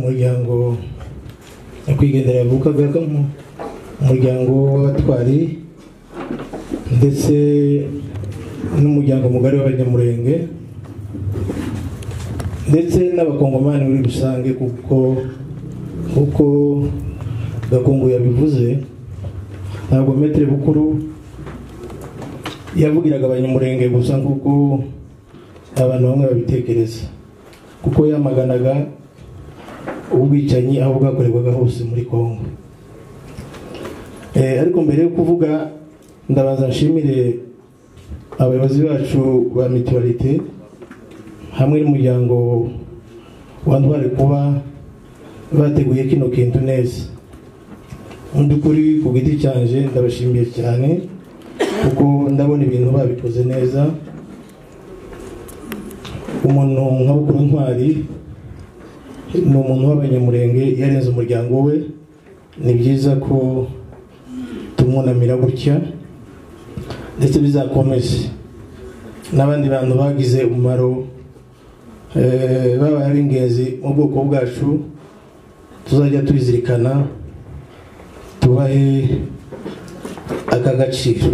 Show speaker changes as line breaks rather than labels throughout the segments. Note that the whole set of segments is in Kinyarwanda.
umuryango nyakwigendera yavukaga mu umuryango w'abatwari ndetse n'umuryango mugari w'abanyamurenge ndetse n'abakongomani muri rusange kuko Gakungu yabivuze ntabwo Maître Bukuru yavugiraga abanyamurenge gusa kuko abantu bamwe babitekereza kuko yamaganaga ubwicanyi aho bwakorerwaga hose muri Kongo. Ariko mbere yo kuvuga ndabaza nshimire abayobozi bacu ba Mutualité hamwe n'umuryango wantware kuba bateguye kino kintu neza. Ndukuri ku giti cyanje ndabashimiye cyane kuko ndabona ibintu babikoze neza. Umuntu nka Bukuru Ntwari ni umuntu w'abanyamurenge yarenze umuryango we, ni byiza ko tumwunamira gutya ndetse bizakomeze n'abandi bantu bagize umumaro babaye ab'ingenzi mu bwoko bwacu tuzajya tubizirikana tubahe aka gaciro.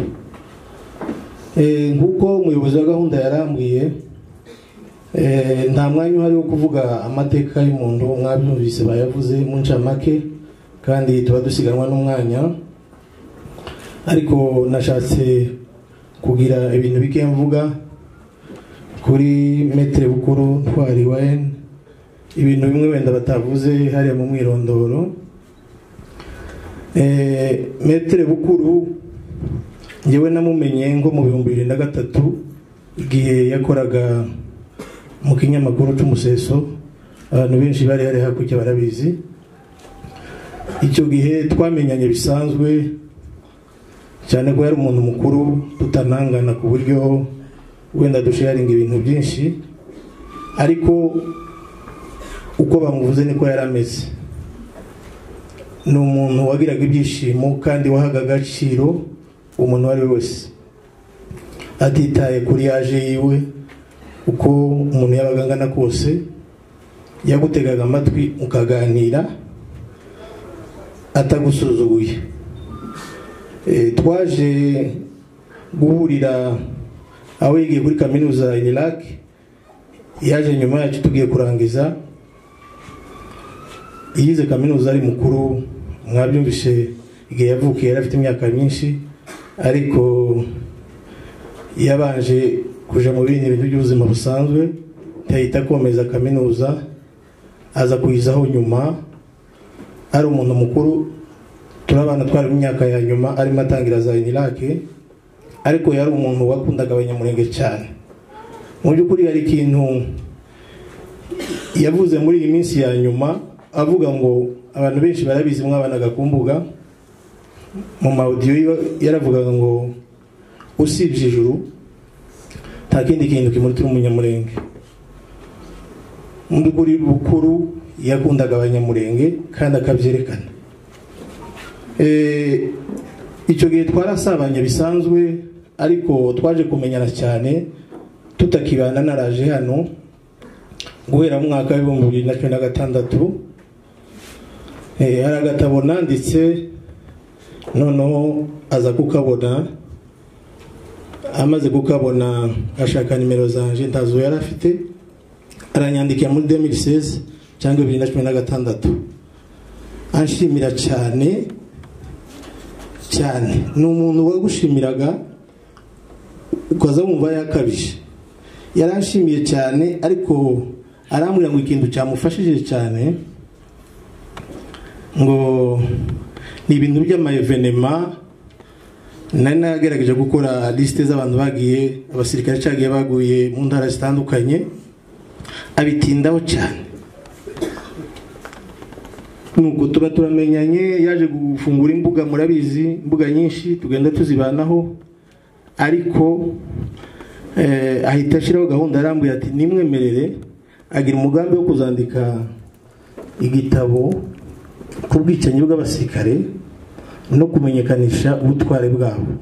Nk'uko umuyobozi wa gahunda yarambwiye nta mwanya uhari wo kuvuga amateka y'umuntu, mwabyumvise bayavuze mu ncamake kandi tuba dusiganwa n'umwanya, ariko nashatse kugira ibintu bike mvuga kuri Maître Bukuru Ntwari Wayne, ibintu bimwe wenda batavuze hariya mu mwirondoro. Maître Bukuru njyewe namumenye ngo mu 2003 igihe yakoraga mu kinyamakuru cy'Umuseso, abantu benshi bari hari hakurya barabizi. Icyo gihe twamenyanye bisanzwe cyane ko yari umuntu mukuru tutanangana ku buryo wenda dusharinga ibintu byinshi, ariko uko bamuvuze niko yari ameze. Ni umuntu wagiraga ibyishimo kandi wahaga agaciro umuntu wari wese atitaye kuri yaje yiwe, uko umuntu yabaga angana kose yagutegaga amatwi ukaganira atagusuzuguye. Twaje guhurira aho yigiye kuri kaminuza Unilac, yaje nyuma yacu tugiye kurangiza. Yize kaminuza ari mukuru, mwabyumvishe igihe yavukiye yari afite imyaka myinshi, ariko yabanje kuja mu bindi bintu by'ubuzima busanzwe, yahita komeza kaminuza aza kuyizaho nyuma. Ari umuntu mukuru, turabana twari mu myaka ya nyuma arimo atangira za Unilac, ariko yari umuntu wakundaga abanyamurenge cyane. Mu by'ukuri hari ikintu yavuze muri iyi minsi ya nyuma avuga ngo abantu benshi barabizi mwabanaga ku mbuga mu audio, yaravugaga ngo usibye ijuru nta kindi kintu kimurutira umunyamurenge. Mu by'ukuri Bukuru yakundaga abanyamurenge kandi akabyerekana. Icyo gihe twarasabanye bisanzwe, ariko twaje kumenyana cyane tutakibana. Naraje hano guhera mu mwaka wa 2016, hari agatabo nanditse, noneho aza kukabona. Amaze kukabona ashaka nimero zanje ntazo yari afite, aranyandikira muri 2016 cyangwa 2016 anshimira cyane cyane. Ni umuntu wagushimiraga ukaza wumva yakabije. Yaranshimiye cyane, ariko arambwira ngo ikintu cyamufashije cyane ngo ni ibintu by'amaevenema. Nari nagerageje gukora liste z'abantu bagiye, abasirikare cyagiye baguye mu ntara zitandukanye, abitindaho cyane. Nuko tuba turamenyanye, yaje gufungura imbuga, murabizi imbuga nyinshi tugenda tuzibanaho, ariko ahita ashiraho gahunda. Arambwira ati nimwemerere, agira umugambi wo kuzandika igitabo ku bwicanyi bw'abasirikare no kumenyekanisha ubutware bwabo.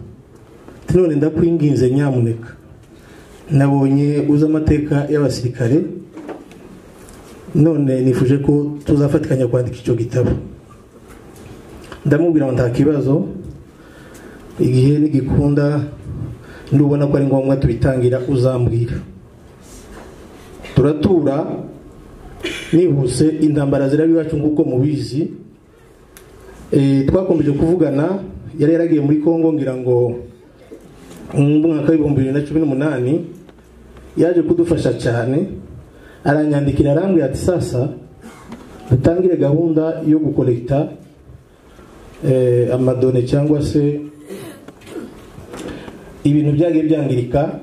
None ndakwinginze nyamuneka, nabonye uza amateka y'abasirikare, none nifuje ko tuzafatikanya kwandika icyo gitabo. Ndamubwira ngo nta kibazo, igihe nigikunda ndubona ko ari ngombwa tubitangira uzambwira. Turatura nihuse, intambara zirabi iwacu nk'uko mubizi. Twakomeje kuvugana, yari yaragiye muri Kongo ngira ngo mu mwaka wa 2018 yaje kudufasha cyane, aranyandikira arambwira ati sasa dutangire gahunda yo gukolekta amadone cyangwa se ibintu byagiye byangirika.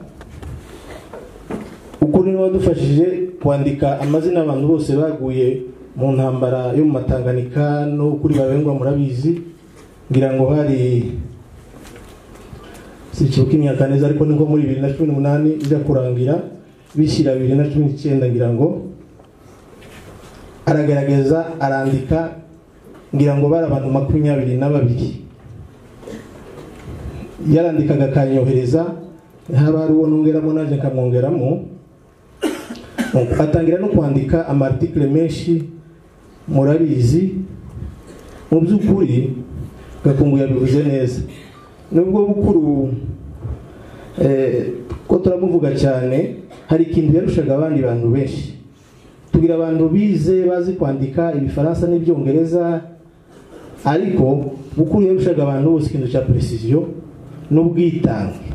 Ukuri niwe wadufashije kwandika amazina y'abantu bose baguye mu ntambara yo mu Matanganika no kuri Babengwa, murabizi ngira ngo hari sikibuka imyaka neza ariko niko muri 2018 ija kurangira bishira 2019 ngira ngo aragerageza arandika ngira ngo bari abantu 22 yarandikaga kanyohereza, haba ari uwo nongeramo naje nkamwongeramo, atangira no kwandika amarticle menshi. Murabizi mu by'ukuri Gakungu yabivuze neza, nubwo bukuru ko turamuvuga cyane, hari ikintu yarushaga abandi bantu benshi. Tugira abantu bize bazi kwandika ibifaransa n'ibyongereza, ariko bukuru yarushaga abantu bose ikintu cya precision n'ubwitange.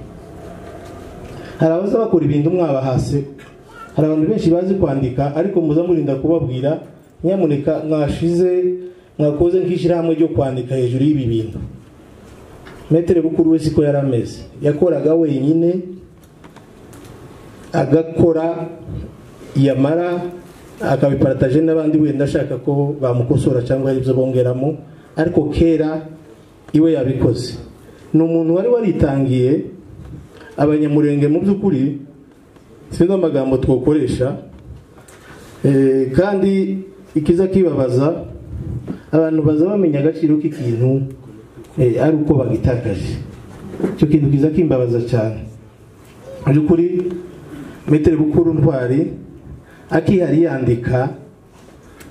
Hari abaza bakora ibintu mwabahase, hari abantu benshi bazi kwandika ariko muza murinda kubabwira nyamuneka mwashize mwakoze nk'ishyirahamwe ryo kwandika hejuru y'ibi bintu. Metere Bukuru wese ko yarameze, yakoraga wenyine, agakora yamara akabiparataje n'abandi wenda ashaka ko bamukosora cyangwa ari byo bongeramo, ariko kera iwe yabikoze. Ni umuntu wari waritangiye abanyamurenge mu by'ukuri, sinzi amagambo twokoresha, kandi ikiza kibabaza abantu baza bamenya agaciro k'ikintu ari uko bagitakaje. Cyo kintu kiza kimbabaza cyane by'ukuri. Metere Bukuru Ntwari akihari yandika,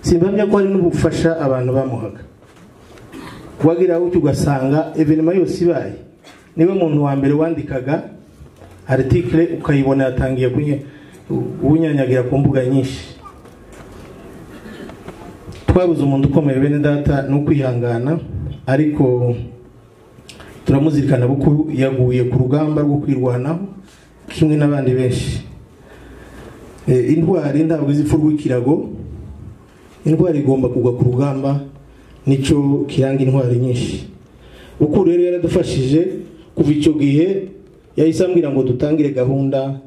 simbamya ko ari n'ubufasha abantu bamuhaga. Wagira ucyo ugasanga evenema yose ibaye niwe muntu wa mbere wandikaga article, ukayibona yatangiye kunyanyagira ku mbuga nyinshi. Twabuze umuntu ukomeye bene data no kwihangana, ariko turamuzirikana. Bukuru yaguye ku rugamba rwo kwirwanaho kimwe n'abandi benshi. Intwari ntabwo izipfurwa ikirago, intwari igomba kugwa ku rugamba, nicyo kiranga intwari nyinshi. Bukuru rero yaradufashije kuva icyo gihe, yahise ambwira ngo dutangire gahunda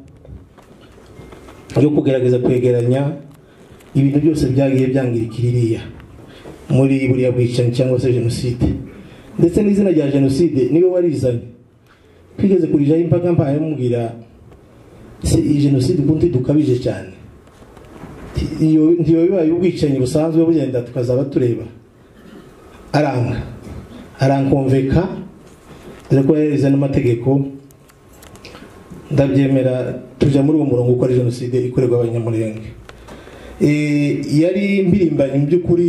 yo kugerageza kwegeranya ibintu byose byagiye byangirikira iriya muri buriya bwicanyi cyangwa se jenoside. Ndetse n'izina rya jenoside niwe warizanye. Twigeze kurijaho imbaga mpaye mubwira si jenoside ubundi dukabije cyane, ntiyo bibaye ubwicanyi busanzwe bugenda tukazaba tureba. Arankonveka ariko yareze n'amategeko, ndabyemera, tujya muri uwo murongo uko ari jenoside ikorerwa abanyamurenge. Yari mbirimbanyi mu by'ukuri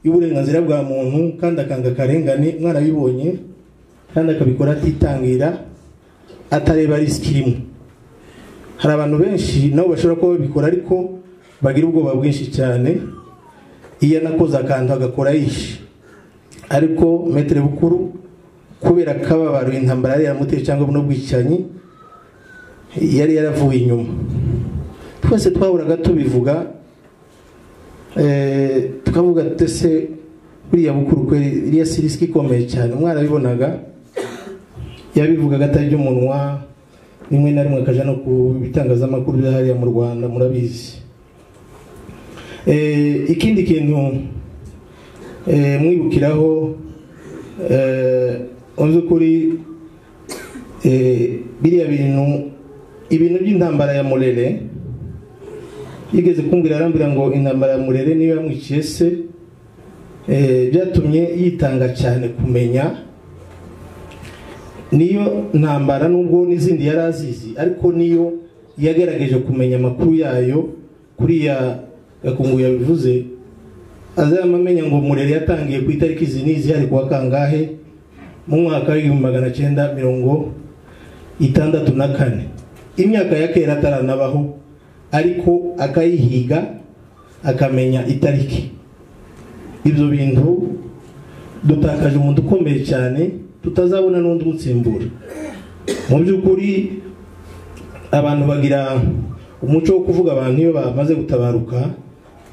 y'uburenganzira bwa muntu, kandi akanga akarengane, mwarabibonye, kandi akabikora atitangira, atareba risk irimo. Hari abantu benshi nabo bashobora kuba babikora ariko bagira ubwoba bwinshi cyane, iyo nakoze akantu agakora yishe. Ariko Metere Bukuru kubera akababaro intambara yari yaramuteye cyangwa no bwicanyi, yari yaravuye inyuma. Twese twahuraga tubivuga, tukavuga tese buriya Bukuru kweri iriya si risk ikomeye cyane. Mwarabibonaga yabivugaga ataryo umunwa, rimwe na rimwe akaja no ku bitangazamakuru byahariya mu Rwanda, murabizi. Ikindi kintu mwibukiraho, mu by'ukuri biriya ibintu by'intambara ya Murere, yigeze kumbwira arambira ngo intambara ya Murere niyo yamwiciye se, byatumye yitanga cyane kumenya. Niyo ntambara nubwo n'izindi yarazizi, ariko niyo yagerageje kumenya amakuru yayo kuriya Gakungu yabivuze azamamenya ngo Murere yatangiye ku itariki zinizi hari kuwa kangahe mu mwaka wa 1964. Imyaka ya kera ataranabaho ariko akayihiga akamenya itariki. Ibyo bintu dutakaje umuntu ukomeye cyane tutazabona n'undi umutsimbura. Mu by'ukuri abantu bagira umuco wo kuvuga abantu iyo bamaze gutabaruka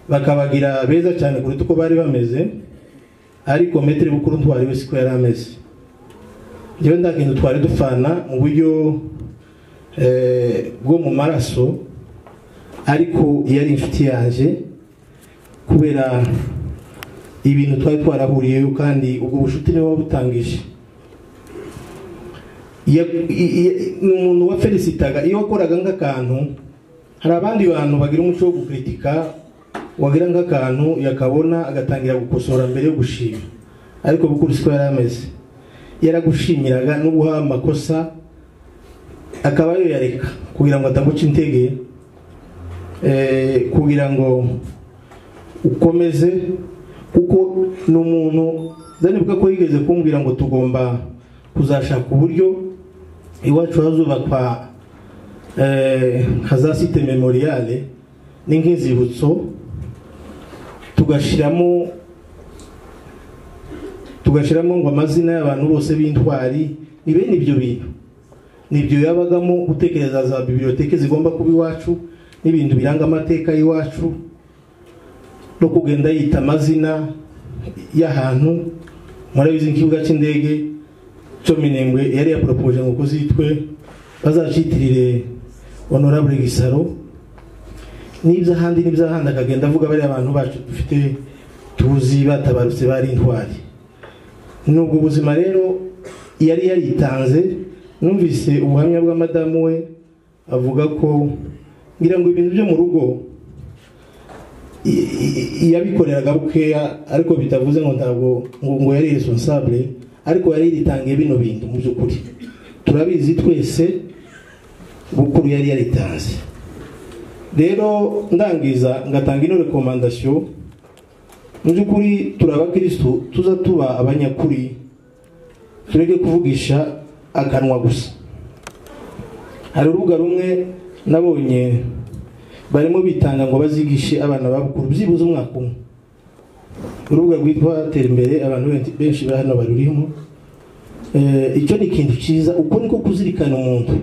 bakabagira beza cyane kuruta uko bari bameze, ariko Maître Bukuru Ntwari we siko yari ameze. Njyewe ndakintu twari dufana mu buryo bwo mu maraso, ariko yari inshuti yanjye kubera ibintu twari twarahuriyeyo, kandi ubwo bushuti niwe wabutangije. Umuntu wa felicitaga iyo wakoraga nk'akantu, hari abandi bantu bagira umuco wo gukritika, wagira nk'akantu yakabona agatangira gukosora mbere yo gushima, ariko Bukuru siko yari ameze. Yaragushimiraga no guha amakosa akaba yo yareka kugira ngo ataguca intege, kugira ngo ukomeze, kuko n'umuntu zanibuka ko yigeze kumbwira ngo tugomba kuzashaka uburyo iwacu hazubakwa hazasite memoriale n'inkinzibutso, tugashiramo ngo amazina y'abantu bose b'intwari. Ni bene ibyo bintu nibyo yabagamo, gutekereza za biblioteke zigomba kuba iwacu n'ibintu biranga amateka y'iwacu, no kugenda yita amazina y'ahantu. Murabizi nk'ikibuga cy'indege cyo Minembwe yari yapropoje ngo kuzitwe bazacitirire Honorable Gisaro, n'iby'ahandi akagenda avuga bari abantu bacu dufite tuzi batabarutse bari intwari. Nubwo ubuzima rero yari yaritanze. Numvise ubuhamya bwa madamu we avuga ko ngira ngo ibintu byo mu rugo yabikoreraga bukeya, ariko bitavuze ngo ntabwo ngo yari responsable, ariko yari yitangiye bino bintu. Mu by'ukuri turabizi twese Bukuru yari yaritanze. Rero ndangiza ngatanga ino recommandation. Mu by'ukuri turaba Kristo, tuza tuba abanyakuri, tureke kuvugisha akanwa gusa. Hari urubuga rumwe nabonye barimo bitanga ngo bazigishe abana ba Bukuru byibuze umwaka umwe. Urubuga rwitwa Tera Imbere, abantu benshi bahano barurimo. Icyo ni ikintu cyiza, uko niko kuzirikana umuntu.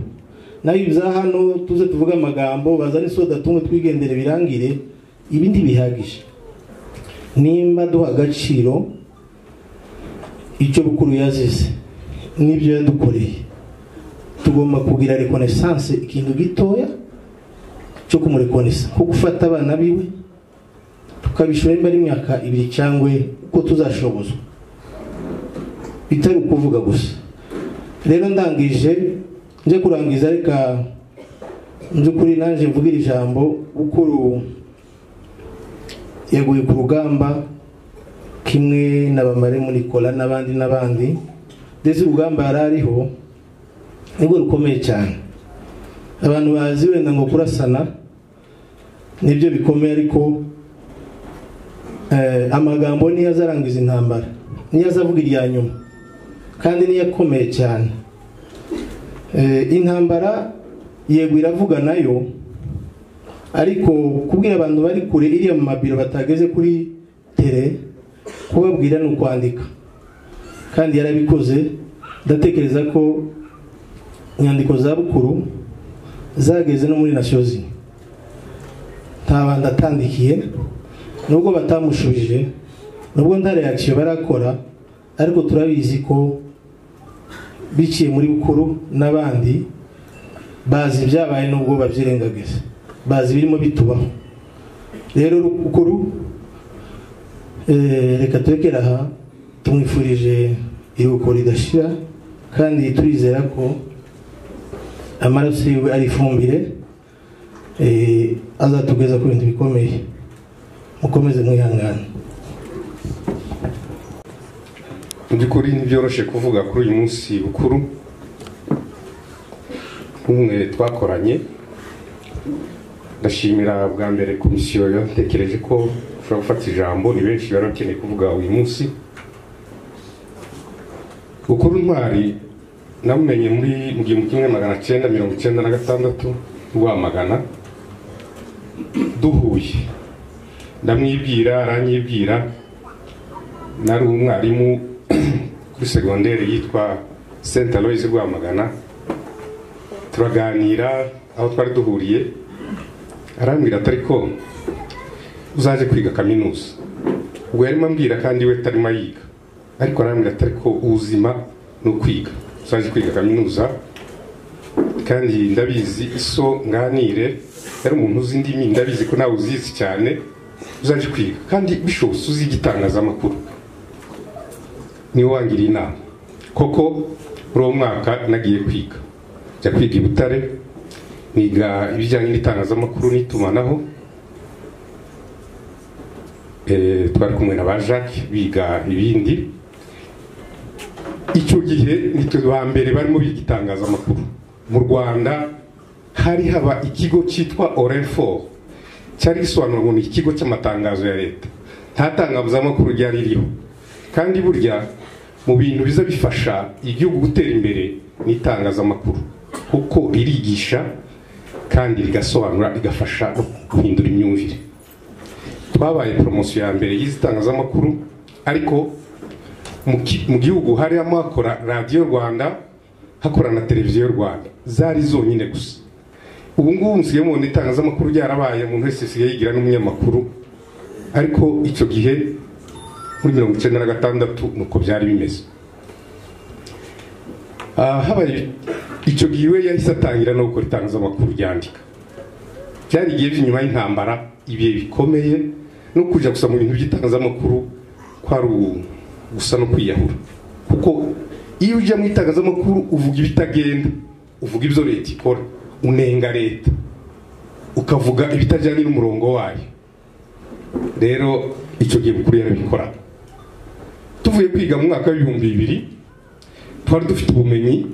Nayo ibya hano tuze tuvuga amagambo, bazana isoda tumwe twigendere birangire, ibindi bihagije. Nimba duha agaciro icyo Bukuru yazize n'ibyo yadukoreye, tugomba kugira reconnaissance, ikintu gitoya cyo kumurekonesa, ko gufata abana biwe tukabishora imbere imyaka 2 cyangwa uko tuzashobozwa, bitari ukuvuga gusa. Rero ndangije nje kurangiza, reka nje kuri nanje mvugira ijambo. Bukuru yaguye ku rugamba kimwe na Bamaremu Nicolas n'abandi ndetse urugamba yarariho nibwo rukomeye cyane. Abantu bazi wenda ngo kurasana nibyo bikomeye, ariko amagambo niyo azarangiza intambara, niyo azavuga irya nyuma, kandi niyo akomeye cyane. Intambara yego iravuga nayo, ariko kubwira abantu bari kure iriya mu mabiro batageze kuri tere, kubabwira no kwandika, kandi yarabikoze. Ndatekereza ko inyandiko za Bukuru zageze no muri Nations Unies. Ntabandi atandikiye, nubwo batamushubije, nubwo nda reaction barakora, ariko turabizi ko biciye muri Bukuru n'abandi bazi byabaye, nubwo babyirengagiza, bazi birimo bitubaho. Rero Bukuru reka turekera aha, tumwifurije iruhuko ridashira, kandi turizera ko amaraso yiwe ari ifumbire azatugeza ku bintu bikomeye. Mukomeze mwihangana.
Mu by'ukuri ntibyoroshe kuvuga kuri uyu munsi Bukuru umwe twakoranye, ndashimira bwa mbere komisiyo yatekereje ko ushobora gufata ijambo. Ni benshi bari bakeneye kuvuga uyu munsi. Bukuru Ntwari namumenye mu 1996 Rwamagana duhuye, ndamwibwira aranyibwira. Nari umwarimu kuri secondaire yitwa Saint Aloys Rwamagana, turaganira aho twari duhuriye. Arambwira atari ko uzaje kwiga kaminuza. Ubwo yarimo ambwira kandi we tarimo yiga, ariko arambwira atari ko ubuzima no kwiga, uzaje kwiga kaminuza. Kandi ndabizi iso nganire yari umuntu uzi indimi, ndabizi ko nawe uzizi cyane, uzaje kwiga kandi bishobotse uzi igitangazamakuru. Niwe wangiriye inama. Koko muri uwo mwaka nagiye kwiga, njya kwiga i Butare, niga ibijyanye n'itangazamakuru n'itumanaho. Twari kumwe na ba Jacques biga ibindi. Icyo gihe nitwe ba mbere barimo biga itangazamakuru mu Rwanda. Hari haba ikigo cyitwa Orenfort, cyari gisobanura ngo ni ikigo cy'amatangazo ya leta. Nta tangazamakuru ryari ririho, kandi burya mu bintu biza bifasha igihugu gutera imbere n'itangazamakuru, kuko ririgisha kandi rigasobanura, rigafasha guhindura imyumvire. Twabaye promotion ya mbere y'itangazamakuru, ariko mu gihugu hari amakora Radio Rwanda, hakora na televiziyo Rwanda, zari zonyine gusa. Ubu ngubu musiye mu itangazamakuru ryarabaye, umuntu wese sigaye yigira n'umunyamakuru. Ariko icyo gihe muri 1996 nuko byari bimeze. Habaye icyo gihe we yahise atangira no gukora itangazamakuru ryandika. Byari igihe by'inyuma y'intambara, ibihe bikomeye, no kuja gusa mu bintu by'itangazamakuru kwari gusa no kwiyahura. Kuko iyo uje mu itangazamakuru uvuga ibitagenda, uvuga ibyo leta ikora, unenga leta, ukavuga ibitajyanye n'umurongo wayo. Rero icyo gihe Bukuru yarabikora. Tuvuye kwiga mu mwaka w'2000 twari dufite ubumenyi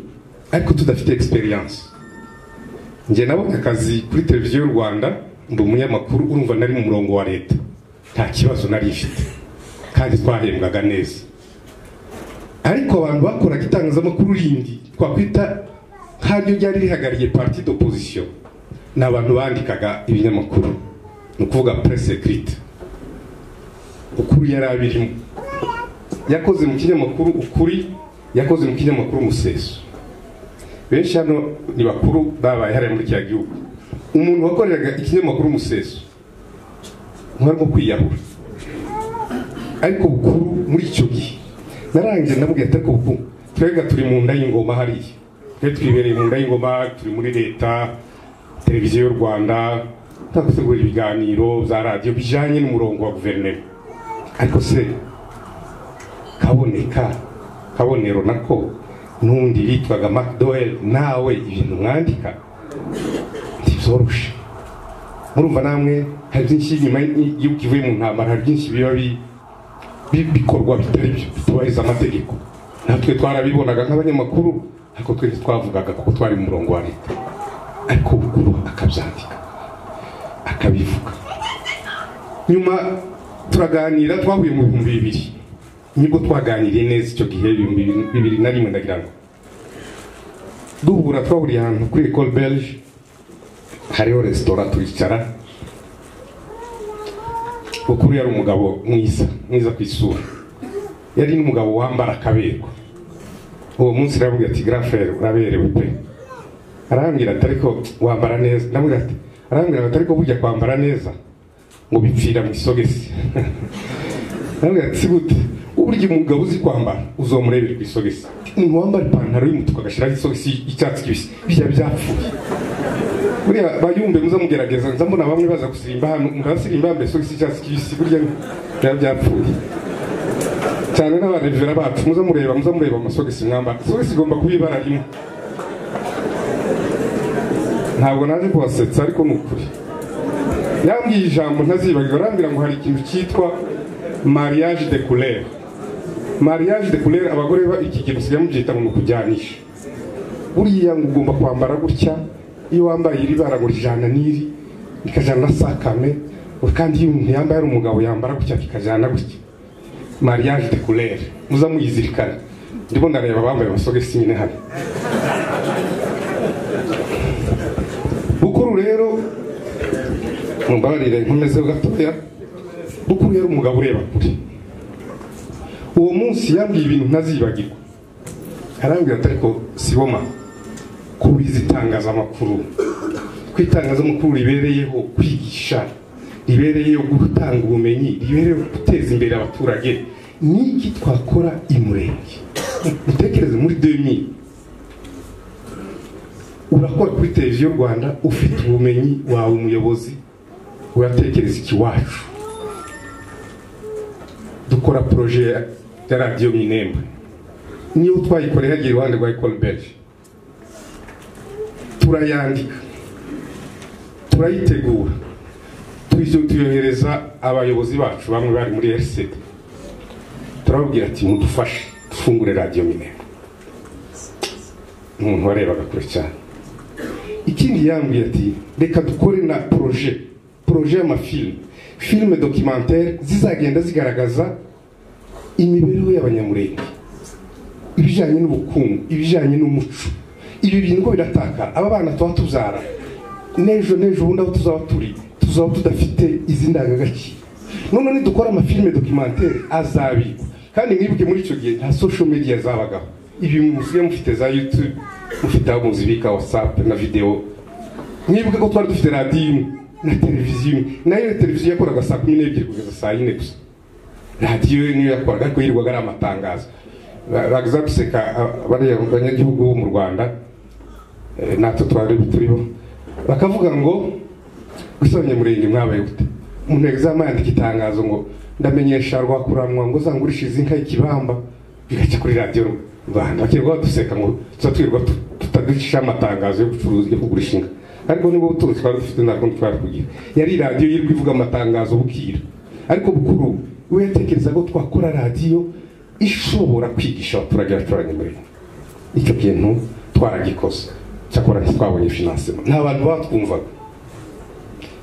ariko tudafite experience. Nje nabonye akazi kuri televiziyo Rwanda, ndi umunyamakuru, urumva nari mu murongo wa leta, nta kibazo nari ifite, kandi twahembwaga neza. Ariko abantu bakora itangazamakuru rindi twakwita nkaryo ryari rihagariye parti d'opposition, n'abantu bandikaga ibinyamakuru, no kuvuga presse écrite. Bukuru yari abirimo, yakoze mu kinyamakuru Ukuri, yakoze mu kinyamakuru Museso. Benshi hano ni bakuru babaye hariya muri cya gihugu. Umuntu wakoreraga ikinyamakuru Museso nko kwiyahura. Ariko Bukuru muri icyo gihe narangije ndamubwira ati ko twega turi mu nda y'ingoma hariya, twibereye mu nda y'ingoma, turi muri leta, televiziyo Rwanda, tagutegura ibiganiro bya radio bijanye n'umurongo wa guverinoma. Ariko se kabonero nako nundi bitwaga McDowell, nawe ibintu mwandika ntibyoroshe. Murumva namwe hari byinshi nyuma y'uko ivuye mu ntambara, hari byinshi biba bikorwa bitari byo, bitubahiriza amategeko. Natwe twarabibonaga nk'abanyamakuru, ariko twe twavugaga kuko twari mu murongo wa leta. Ariko Bukuru akabyandika, akabivuga. Nyuma turaganira, twahuye mu 2000, nibwo twaganiriye neza. Icyo gihe 2001 ndagira ngo duhura, twahuriye ahantu kuri École Belge, hariho restaurant turicara. Bukuru yari umugabo mwiza ku isura, yari n'umugabo wambara akaberwa. Uwo munsi aravuga ati grand frère uraberewe pe. Arambwira ati ariko wambara neza. Ndamubwira ati, arambwira ati ariko burya kwambara neza ngo bipfira mu isogesi. Ndamubwira ati gute? Uburyo umugabo uzi kwambara uzomurebera ku isogesi. Umuntu wambara ipantaro y'umutuku agashiraho isogesi y'icyatsi kibisi, bijya byapfuye. Buriya bayumbe muzamugerageza, nzambona bamwe baza gusirimba hano, murasirimba yambaye isogisi y'icyatsi kibisi, burya byapfuye. Cyane n'abarevera bacu muzamureba amasogisi mwambara. Isogisi igomba kuba ibara rimwe. Ntabwo naje kubasetsa, ariko ni ukuri. Yambwiye ijambo ntazibagirwa, arambwira ngo hari ikintu cyitwa mariage de couleur. Mariage de couleur abagore iki gihe basigaye mubyita mu kujyanisha. Buriya ngo ugomba kwambara gutya, iyo wambaye iri bara ngo rijana n'iri, ikajana na sakame, kandi iyo umuntu yambaye ari umugabo yambara gutya kikajana gutya. Mariage de couleur, muza muyizirikana. Ndimo ndareba bambaye amasogisi nyine hano. Bukuru rero mumbabarire nkomeze gatoya. Bukuru rero umugabo ureba kure. Uwo munsi yambwiye ibintu ntazibagirwa. Arambwira ati ariko siboma kubizi itangazamakuru. Kwitangazamakuru ribereyeho kwigisha, ribereyeho gutanga ubumenyi, ribereyeho guteza imbere abaturage. Niki twakora imurenge? Utekereze muri 2000 urakora kuri televiziyo Rwanda, ufite ubumenyi wawe umuyobozi, uratekereza iki wacu. Dukora projet ya radio Minembwe, niyo twayikoreye hagiye iruhande rwa Ecole Belge, turayandika, turayitegura, tuyohereza abayobozi bacu bamwe bari muri RCD, turababwira ati mudufashe dufungure radio Minembwe. Umuntu warebaga kure cyane. Ikindi yambwiye ati reka dukore na projet y'amafilm, film documentaire zizagenda zigaragaza imibereho y'abanyamurenge, ibijanye n'ubukungu, ibijanye n'umuco. Ibi bintu ngo birataka aba bana tuzabyara nejo bundi aho tuzaba tudafite izi ndangagaciro. None dukora amafilme documentaire azabikwa, kandi mwibuke muri icyo gihe nta social media zabagaho. Ibi musiye mufite za YouTube, mufite aho muzibika WhatsApp na video. Mwibuke ko twari dufite radio na televiziyo, nayo televiziyo yakoraga saa 12 kugeza saa 4 gusa. Radio niyo yakoraga ko yirirwaga ari amatangazo. Bagazabiseka abanyagihugu bo mu Rwanda, natwe twari turiho, bakavuga ngo gusonye murenge mwabaye gute. Umuntu examen yandika itangazo ngo ndamenyesha rwakuranwa ngo zangurishize inka y'ikibamba, bigaca kuri radio Rwanda. Bakirwa duseka ngo twatwirwa tutadisha amatangazo yo gucuruza yo kugurisha inka. Ariko nibo utuzi twari dufite nako twari kugira. Yari radio yirirwa ivuga amatangazo bukira. Ariko Bukuru we yatekereza ko twakora radio ishobora kwigisha abaturage b'abanyamurenge. Icyo kintu twaragikoze. Cyakora twabonye financement. Nta bantu batwumvaga.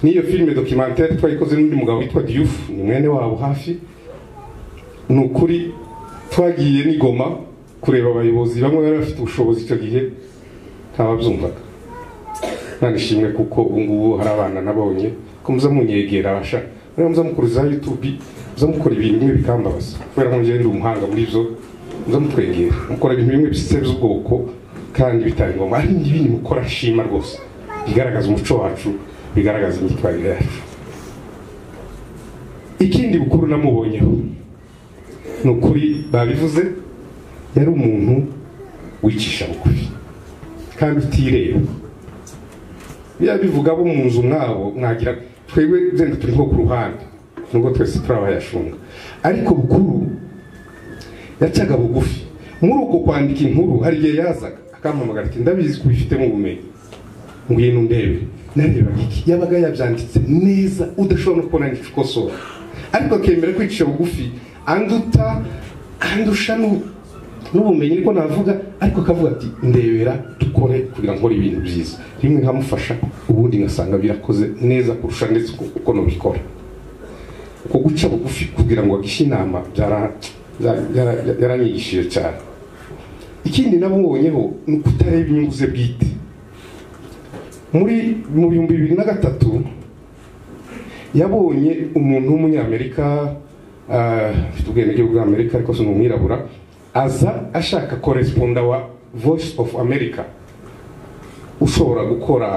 Niyo filme documentaire twayikoze n'undi mugabo witwa Diouf, ni mwene wabo hafi. Nukuri twagiye ni Goma kureba abayobozi bamwe bari bafite ubushobozi icyo gihe ntababyumvaga. Nanishimwe kuko ubungubu hari abana nabonye ko muza munyegera abasha. Muza mukuruza YouTube, muza mukora ibintu bimwe bikambabaza. Kubera ngo ngende umuhanga muri byo, muza mutwegera. Mukora ibintu bimwe bisebya ubwoko kandi bitari ngoma. Ari ibintu mukora shima rwose. Bigaragaza umuco wacu, bigaragaza imyitwarire yacu. Ikindi Bukuru namubonyeho nukuri babivuze, yari umuntu wicisha bugufi kandi utireba. Bivuga bo mu nzu mwabo mwagira twebwe zenda turi nko ku ruhande, nubwo twese turabayashunga. Ariko Bukuru yacaga bugufi. Muri uko kwandika inkuru hari igihe yazaga akampamagara ati ndabizi ko bifitemo ubumenyi, ngwino ndebe. Nareba iki yabaga yabyanditse neza udashobora no kubona n'ikosora, ariko akemera kwicisha bugufi, andusha n'ubumenyi niko navuga. Ariko akavuga ati ndebera dukore kugira ngo ibintu byiza. Rimwe nkamufasha, ubundi ngasanga birakoze neza kurusha ndetse uko no bikora. Uko guca bugufi kugira ngo agishe inama yaranyigishije cyane. Ikindi nabonyeho ni kutareba inyungu ze bwite. Mu 2003 yabonye umuntu w'umunyamerika ufite ubwenegihugu bw'Amerika ariko si umwirabura, aza ashaka correspondant wa Voice of America ushobora gukora